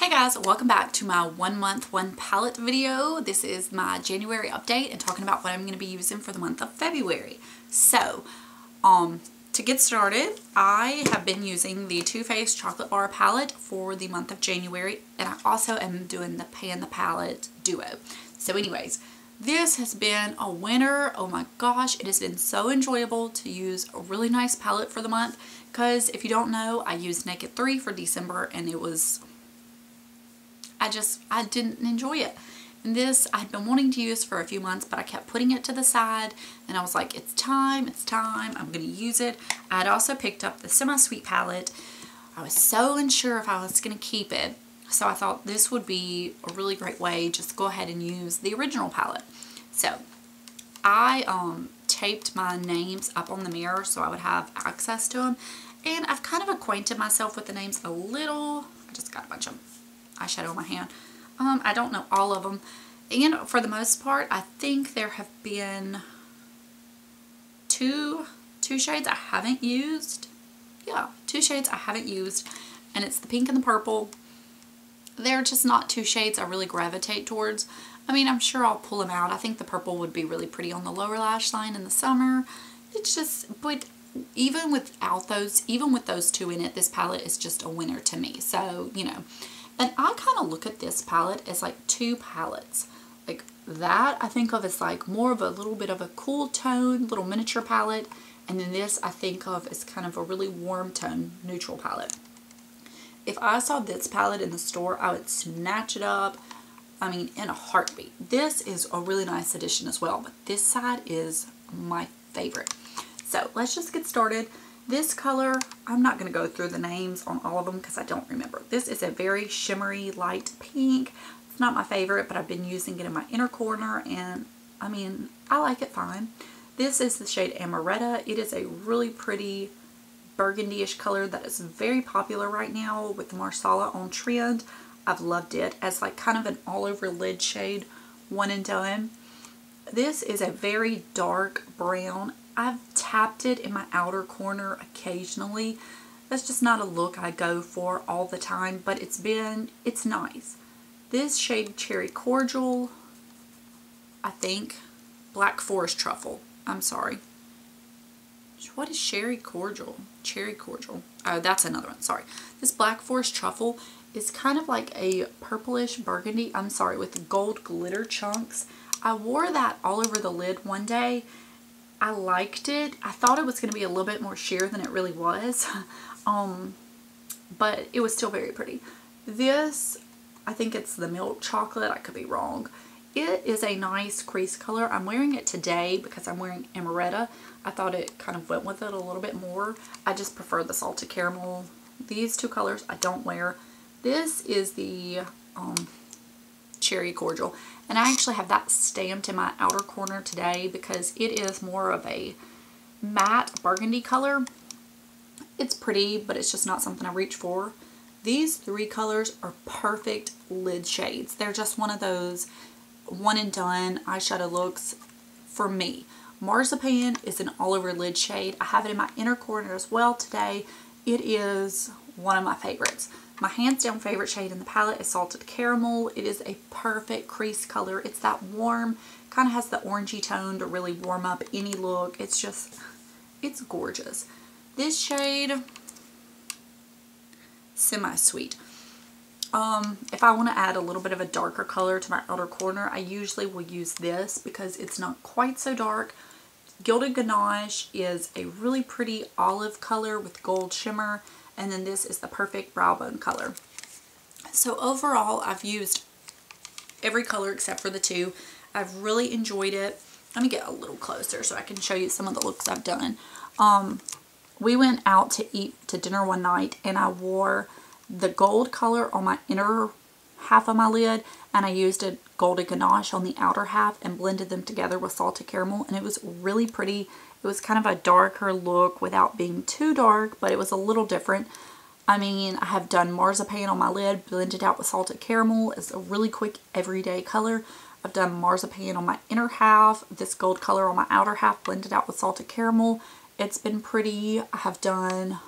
Hey guys, welcome back to my 1 month 1 palette video. This is my January update and talking about what I'm going to be using for the month of February. So, to get started, I have been using the Too Faced Chocolate Bar palette for the month of January, and I also am doing the Pan the Palette duo. So anyways, this has been a winner. Oh my gosh, it has been so enjoyable to use a really nice palette for the month, because if you don't know, I used Naked 3 for December and it was... I didn't enjoy it. And this I'd been wanting to use for a few months, but I kept putting it to the side and I was like, it's time, I'm going to use it. I had also picked up the Semi-Sweet palette. I was so unsure if I was going to keep it, so I thought this would be a really great way just to go ahead and use the original palette. So I taped my names up on the mirror so I would have access to them, and I've kind of acquainted myself with the names a little. I just got a bunch of eyeshadow on my hand. I don't know all of them, and for the most part I think there have been two shades I haven't used. Yeah, 2 shades I haven't used, and it's the pink and the purple. They're just not 2 shades I really gravitate towards. I mean, I'm sure I'll pull them out. I think the purple would be really pretty on the lower lash line in the summer. It's just, but even without those, even with those 2 in it, this palette is just a winner to me. So, you know. And I kind of look at this palette as like 2 palettes. Like that I think of as like more of a little bit of a cool tone, little miniature palette. And then this I think of as kind of a really warm tone, neutral palette. If I saw this palette in the store, I would snatch it up. I mean, in a heartbeat. This is a really nice addition as well, but this side is my favorite. So let's just get started. This color, I'm not going to go through the names on all of them because I don't remember. This is a very shimmery light pink. It's not my favorite, but I've been using it in my inner corner, and I mean, I like it fine. This is the shade Amaretta. It is a really pretty burgundy-ish color that is very popular right now with the Marsala on trend. I've loved it as like kind of an all-over lid shade, one and done. This is a very dark brown. I've tapped it in my outer corner occasionally. That's just not a look I go for all the time, but it's nice. This shade Cherry Cordial, I think, Black Forest Truffle. I'm sorry. What is Cherry Cordial? Cherry Cordial. Oh, that's another one. Sorry. This Black Forest Truffle is kind of like a purplish burgundy. I'm sorry, with gold glitter chunks. I wore that all over the lid one day. I liked it. I thought it was going to be a little bit more sheer than it really was. But it was still very pretty. This, I think it's the milk chocolate. I could be wrong. It is a nice crease color. I'm wearing it today because I'm wearing Amaretta. I thought it kind of went with it a little bit more. I just prefer the salted caramel. These 2 colors I don't wear. This is the Cherry Cordial, and I actually have that stamped in my outer corner today because it is more of a matte burgundy color. It's pretty, but it's just not something I reach for. These 3 colors are perfect lid shades. They're just one of those one and done eyeshadow looks for me. Marzipan is an all over lid shade. I have it in my inner corner as well today. It is one of my favorites. My hands down favorite shade in the palette is Salted Caramel. It is a perfect crease color. It's that warm, kind of has the orangey tone to really warm up any look. It's just, it's gorgeous. This shade, Semi-Sweet. If I want to add a little bit of a darker color to my outer corner, I usually will use this because it's not quite so dark. Gilded Ganache is a really pretty olive color with gold shimmer. And then this is the perfect brow bone color. So overall, I've used every color except for the 2. I've really enjoyed it. Let me get a little closer so I can show you some of the looks I've done. We went out to eat to dinner one night, and I wore the gold color on my inner half of my lid, and I used a Gilded Ganache on the outer half and blended them together with Salted Caramel, and it was really pretty. It was kind of a darker look without being too dark, but it was a little different. I mean, I have done Marzipan on my lid, blended out with Salted Caramel. It's a really quick everyday color. I've done Marzipan on my inner half, this gold color on my outer half, blended out with Salted Caramel. It's been pretty. I have done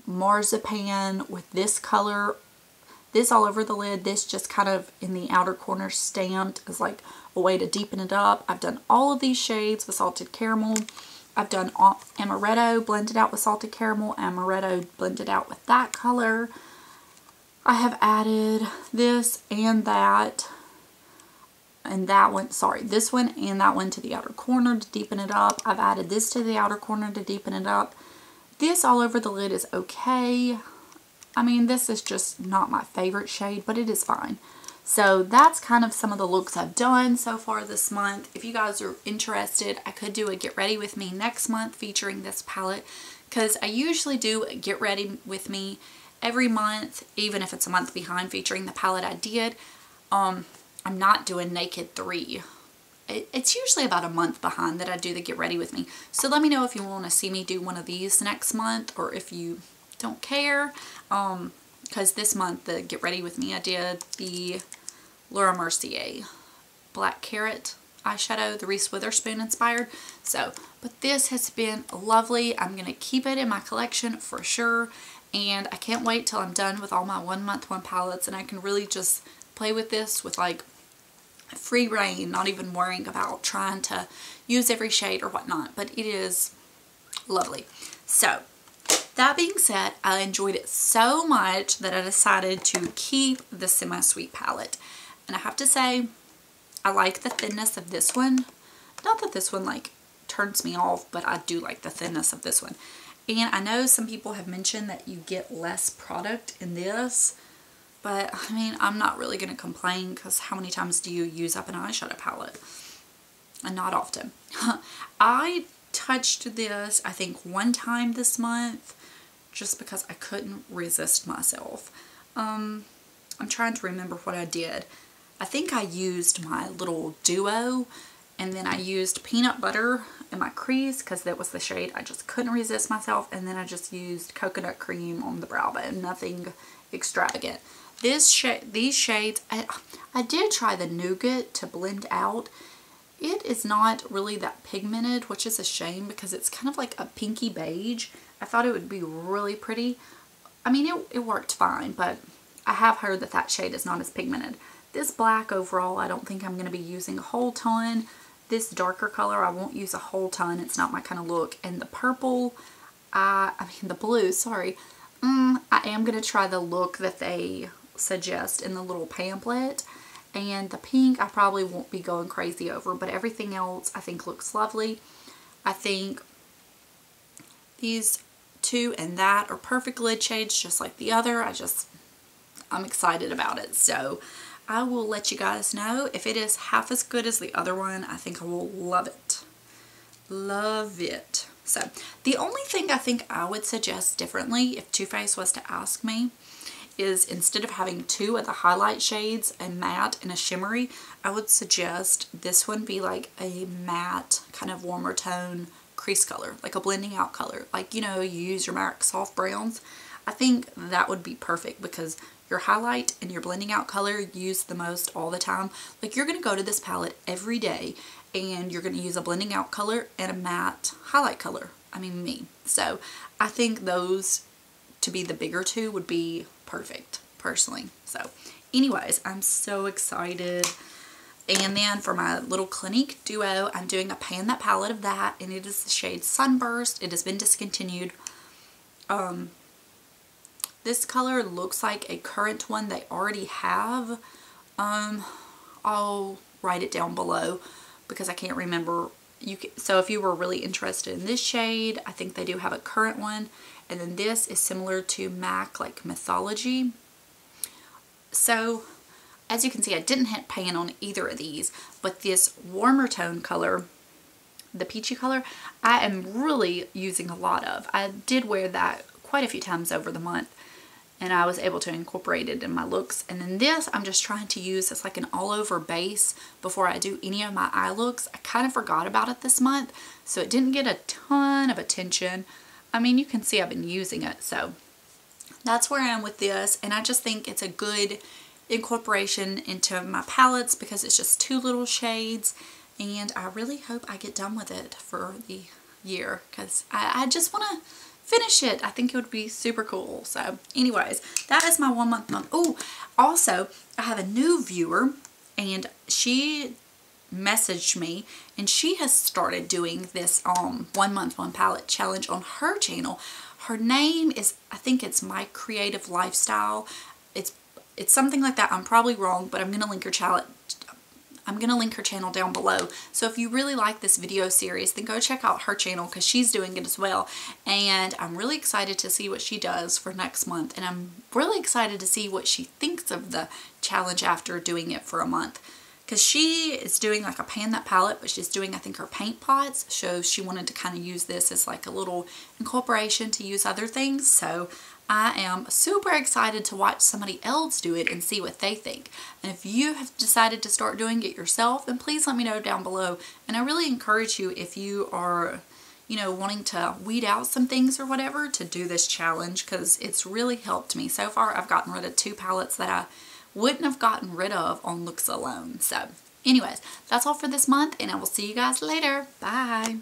Marzipan with this color This all over the lid, this just kind of in the outer corner stamped as like a way to deepen it up. I've done all of these shades with salted caramel. I've done amaretto blended out with salted caramel, amaretto blended out with that color. I have added this and that one, sorry, this one and that one to the outer corner to deepen it up. I've added this to the outer corner to deepen it up. This all over the lid is okay. I mean, this is just not my favorite shade, but it is fine. So that's kind of some of the looks I've done so far this month. If you guys are interested, I could do a Get Ready With Me next month featuring this palette, because I usually do a Get Ready With Me every month, even if it's a month behind featuring the palette I did. I'm not doing Naked 3. It's usually about a month behind that I do the Get Ready With Me. So let me know if you want to see me do one of these next month, or if you don't care. Because this month, the Get Ready With Me, I did the Laura Mercier Black Carrot eyeshadow, the Reese Witherspoon inspired. So, but this has been lovely. I'm going to keep it in my collection for sure. And I can't wait till I'm done with all my 1 month 1 palettes, and I can really just play with this with like free reign, not even worrying about trying to use every shade or whatnot. But it is lovely. So, that being said, I enjoyed it so much that I decided to keep the Semi-Sweet palette. And I have to say, I like the thinness of this one. Not that this one like turns me off, but I do like the thinness of this one. And I know some people have mentioned that you get less product in this, but I mean, I'm not really going to complain, because how many times do you use up an eyeshadow palette? And not often. I touched this, I think, 1 time this month, just because I couldn't resist myself. I'm trying to remember what I did. I think I used my little duo, and then I used peanut butter in my crease because that was the shade I just couldn't resist myself, and then I just used coconut cream on the brow bone, nothing extravagant. These shades, I did try the Nougat to blend out. It is not really that pigmented, which is a shame because it's kind of like a pinky beige. I thought it would be really pretty. I mean, it worked fine, but I have heard that that shade is not as pigmented. This black overall, I don't think I'm going to be using a whole ton. This darker color, I won't use a whole ton. It's not my kind of look. And the purple, the blue, sorry. I am going to try the look that they suggest in the little pamphlet. And the pink, I probably won't be going crazy over. But everything else, I think looks lovely. I think these two and that are perfect lid shades, just like the other. I'm excited about it. So I will let you guys know if it is half as good as the other one. I think I will love it. Love it. So the only thing I think I would suggest differently if Too Faced was to ask me is, instead of having 2 of the highlight shades, a matte and a shimmery, I would suggest this one be like a matte kind of warmer tone crease color, like a blending out color. Like, you know, you use your MAC soft browns. I think that would be perfect, because your highlight and your blending out color used the most all the time. Like, you're going to go to this palette every day and you're going to use a blending out color and a matte highlight color. I mean, me. So I think those to be the bigger 2 would be perfect, personally. So anyways, I'm so excited. And then for my little Clinique duo, I'm doing a Pan That palette of that, and it is the shade Sunburst. It has been discontinued. This color looks like a current one they already have. I'll write it down below because I can't remember. So if you were really interested in this shade, I think they do have a current one. And then this is similar to MAC, like Mythology. So as you can see, I didn't hit pan on either of these, but this warmer tone color, the peachy color, I am really using a lot of. I did wear that quite a few times over the month, and I was able to incorporate it in my looks. And then this, I'm just trying to use as like an all-over base before I do any of my eye looks. I kind of forgot about it this month, so it didn't get a ton of attention. I mean, you can see I've been using it, so that's where I am with this. And I just think it's a good incorporation into my palettes because it's just 2 little shades, and I really hope I get done with it for the year, because I just want to finish it. I think it would be super cool. So anyways, that is my 1 month. Oh, also I have a new viewer, and she messaged me, and she has started doing this 1 month 1 palette challenge on her channel. Her name is, I think it's My Creative Lifestyle. It's something like that. I'm probably wrong, but I'm gonna link her channel. I'm going to link her channel down below. So if you really like this video series, then go check out her channel, because she's doing it as well. And I'm really excited to see what she does for next month. And I'm really excited to see what she thinks of the challenge after doing it for a month. Because she is doing like a Pan That palette, but she's doing, I think, her paint pots. So she wanted to kind of use this as like a little incorporation to use other things. So I am super excited to watch somebody else do it and see what they think. And if you have decided to start doing it yourself, then please let me know down below. And I really encourage you, if you are, you know, wanting to weed out some things or whatever, to do this challenge, because it's really helped me. So far, I've gotten rid of 2 palettes that I wouldn't have gotten rid of on looks alone. So anyways, that's all for this month, and I will see you guys later. Bye.